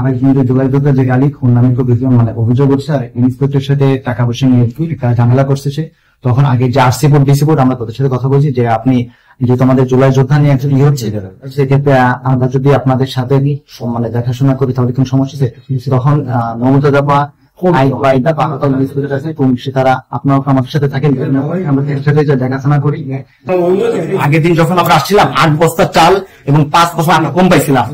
আমি কিন্তু জুলাই যোদ্ধা যে গালি খুন নামে মানে অভিযোগ করছে আর ইন্সপেক্টরের সাথে টাকা পয়সা নিয়ে একটা ঝামেলা করছে সে। তখন আগে যে আরসি বোর্ড ডিসি বোর্ড আমরা তাদের সাথে কথা বলছি যে আপনি যেহেতু আমাদের জুলাই যোদ্ধা নিয়ে একজন ইয়ে হচ্ছে, সেক্ষেত্রে আমরা যদি আপনাদের সাথে মানে দেখাশোনা করি তাহলে কোনো সমস্যা আছে। তখন মমতা জাপা তারা আপনার আমাদের সাথে থাকেন, দেখাশোনা করি। আগের দিন যখন আমরা আসছিলাম 8 বস্তা চাল এবং 5 বছর আমরা কম পাইছিলাম।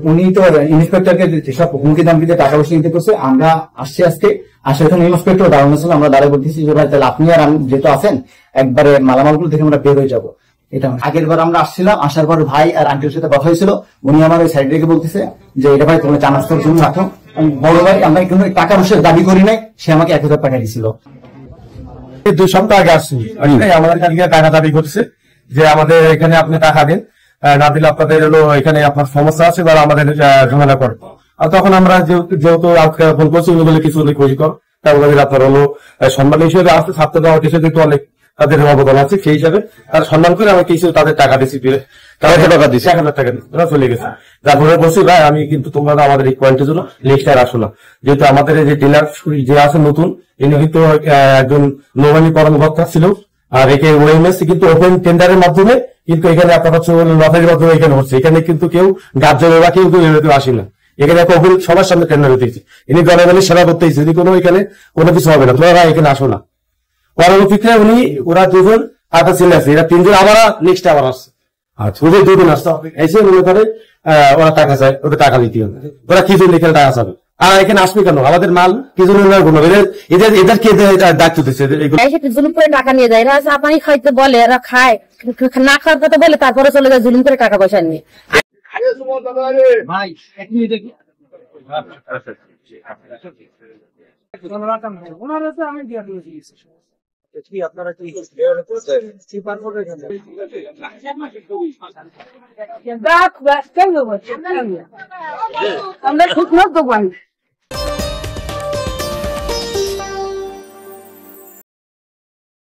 উনি তো ইন্সপেক্টরকে যেসব হুমকি দামকিতে টাকা পয়সা নিতে করছে, আমরা আসছি আজকে আসলে এখানে ইন্সপেক্টর দাঁড়ানো ছিল, আমরা দাঁড়িয়ে বলতেছি যে ভাই তাহলে আপনি আর আমি যেহেতু আছেন একবারে মালামালগুলো থেকে আমরা বের হয়ে যাবো। এটা আগের বার আমরা আসছিলাম, আসার পর ভাই আর আন্টির সাথে কথা হয়েছিল, উনি আমার ওই সাইড রেখে বলতেছে যে এটা ভাই তোমরা চানাচটার জন্য রাখো। বড় ভাই আমরা কোনো টাকা পয়সার দাবি করি নাই, সে আমাকে 1000 টাকা দিয়েছিল। 2 সপ্তাহ আগে আসছি আমাদের কাছে টাকা দাবি করছে যে আমাদের এখানে আপনি টাকা দিন, না দিলে আপনাদের হলো এখানে আপনার সমস্যা আছে বা আমাদের ঝামেলা করে। আর তখন আমরা যেহেতু ফোন করছি উনি বলে কিছু খুশি কর, তারপরে আপনার হলো সম্মান হিসেবে আসছে ছাত্র দেওয়া হিসেবে তো অনেক তাদের অবদান আছে, সেই হিসাবে তার সম্মান করে আমি কিছু তাদের টাকা দিচ্ছি, তারা টাকা দিচ্ছি 1000 টাকা দিচ্ছি, ওরা চলে গেছে। তারপরে বলছি ভাই আমি কিন্তু তোমরা আমাদের এই পয়েন্টের জন্য লিস্টে আর আসো না, যেহেতু আমাদের যে ডিলার যে আছে নতুন ইনি কিন্তু একজন নৌবাহিনী কর্মকর্তা ছিল, আর একে ওএমএস কিন্তু ওপেন টেন্ডারের মাধ্যমে কিন্তু এখানে আপনার হচ্ছে লটারির মাধ্যমে এখানে হচ্ছে, এখানে কিন্তু কেউ গার্জেন বা কেউ আসে না, এখানে একটা ওপেন সবার সামনে টেন্ডার হতেছে, ইনি জনগণের সেবা করতেছে, যদি কোনো এখানে কোনো কিছু হবে না, তোমরা এখানে আসো না। পরবর্তীতে উনি ওরা 2 জন টাকা চলে আসছে, এরা 3 জন আবার নেক্সট আবার আসছে, আচ্ছা ওদের 2 দিন আসছে এসে মনে করে ওরা টাকা চায়, ওদের টাকা দিতে হবে, ওরা কি জন্য এখানে টাকা চাবে, আর এখানে আসবে কেন, আমাদের মাল কি জন্য এদের কে দায়িত্ব দিচ্ছে জুলুম করে টাকা নিয়ে যায়, এরা আপনি খাইতে বলে এরা খায়, না খাওয়ার কথা বলে তারপরে চলে যায় জুলুম করে টাকা পয়সা নিয়ে। ভাই এক মিনিট দেখি আপনারা কি আমরা ঠিক মতো